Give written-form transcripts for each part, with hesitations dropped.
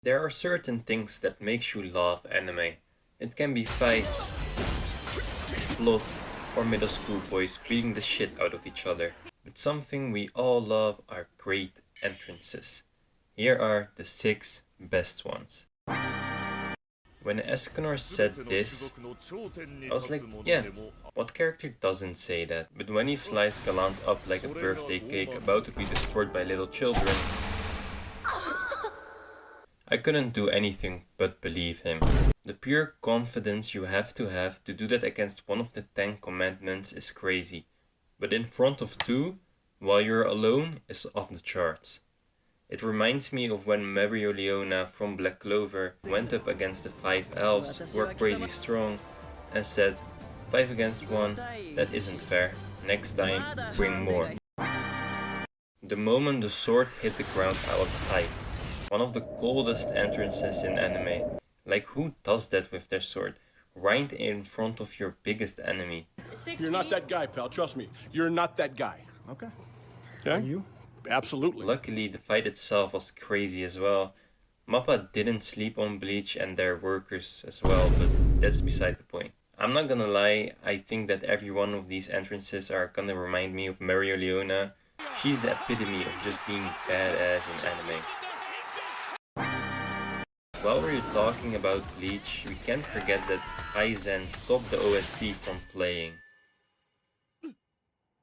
There are certain things that makes you love anime. It can be fights, plot, or middle school boys beating the shit out of each other. But something we all love are great entrances. Here are the 6 best ones. When Escanor said this, I was like, yeah, what character doesn't say that? But when he sliced Galant up like a birthday cake about to be destroyed by little children, I couldn't do anything but believe him. The pure confidence you have to do that against one of the 10 commandments is crazy. But in front of 2, while you're alone, is off the charts. It reminds me of when Mereoleona from Black Clover went up against the 5 elves who are crazy strong and said, 5 against 1, that isn't fair. Next time, bring more. The moment the sword hit the ground, I was hyped. One of the coldest entrances in anime. Like, who does that with their sword? Right in front of your biggest enemy. You're not that guy, pal. Trust me. You're not that guy. Okay. Okay? Are you? Absolutely. Luckily, the fight itself was crazy as well. Mappa didn't sleep on Bleach and their workers as well, but that's beside the point. I'm not gonna lie, I think that every one of these entrances are gonna remind me of Mereoleona. She's the epitome of just being badass in anime. While we're talking about Bleach, we can't forget that Aizen stopped the OST from playing.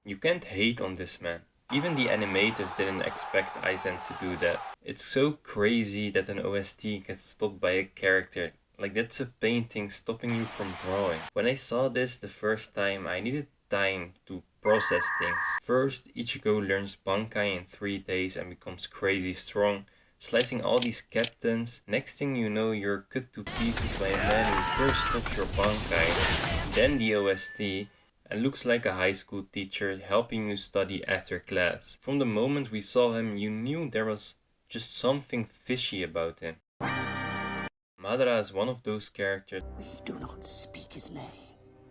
You can't hate on this man. Even the animators didn't expect Aizen to do that. It's so crazy that an OST gets stopped by a character. Like, that's a painting stopping you from drawing. When I saw this the first time, I needed time to process things. First, Ichigo learns Bankai in 3 days and becomes crazy strong, slicing all these captains. Next thing you know, you're cut to pieces by a man who first stopped your Bankai, then the OST, and looks like a high school teacher helping you study after class. From the moment we saw him, you knew there was just something fishy about him. Madara is one of those characters We do not speak his name.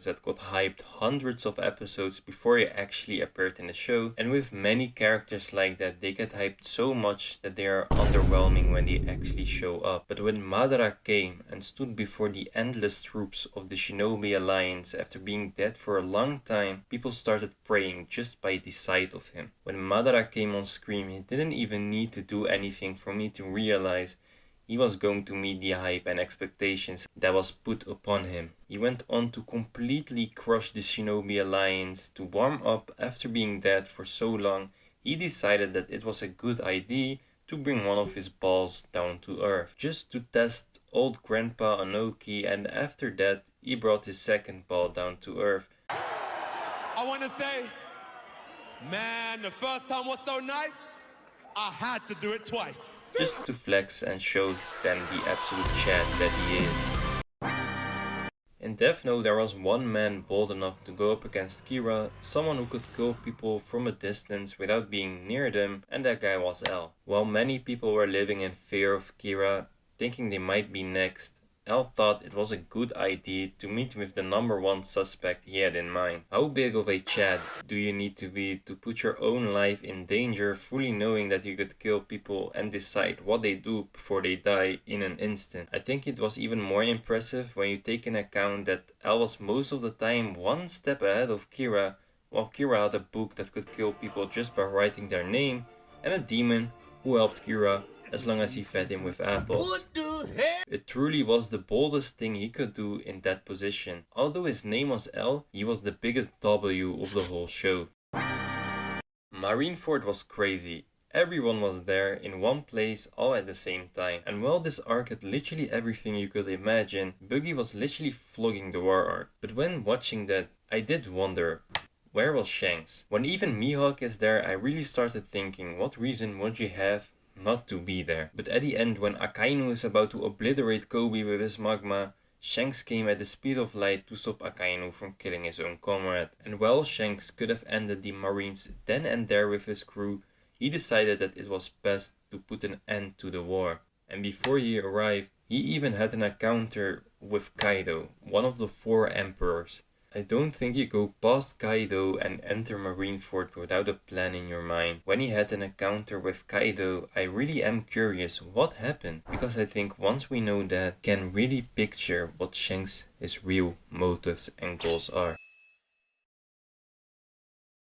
that got hyped hundreds of episodes before he actually appeared in the show, and with many characters like that, they get hyped so much that they are underwhelming when they actually show up. But when Madara came and stood before the endless troops of the Shinobi Alliance after being dead for a long time, people started praying just by the sight of him. When Madara came on screen, he didn't even need to do anything for me to realize he was going to meet the hype and expectations that was put upon him. He went on to completely crush the Shinobi Alliance. To warm up after being dead for so long, he decided that it was a good idea to bring one of his balls down to earth, just to test old Grandpa Anoki, and after that, he brought his second ball down to earth. I want to say, man, the first time was so nice, I had to do it twice. Just to flex and show them the absolute Chad that he is. In Death Note, there was one man bold enough to go up against Kira, someone who could kill people from a distance without being near them, and that guy was L. While many people were living in fear of Kira, thinking they might be next, L thought it was a good idea to meet with the number 1 suspect he had in mind. How big of a Chad do you need to be to put your own life in danger, fully knowing that you could kill people and decide what they do before they die in an instant? I think it was even more impressive when you take into account that L was most of the time one step ahead of Kira, while Kira had a book that could kill people just by writing their name, and a demon who helped Kira as long as he fed him with apples. What the hell? It truly was the boldest thing he could do in that position. Although his name was L, he was the biggest W of the whole show. Marineford was crazy. Everyone was there in one place all at the same time. And while this arc had literally everything you could imagine, Buggy was literally flogging the war arc. But when watching that, I did wonder, where was Shanks? When even Mihawk is there, I really started thinking, what reason would you have not to be there? But at the end, when Akainu is about to obliterate Kobe with his magma, Shanks came at the speed of light to stop Akainu from killing his own comrade. And while Shanks could have ended the Marines then and there with his crew, he decided that it was best to put an end to the war. And before he arrived, he even had an encounter with Kaido, one of the 4 emperors. I don't think you go past Kaido and enter Marineford without a plan in your mind. When he had an encounter with Kaido, I really am curious what happened, because I think once we know that, we can really picture what Shanks' real motives and goals are.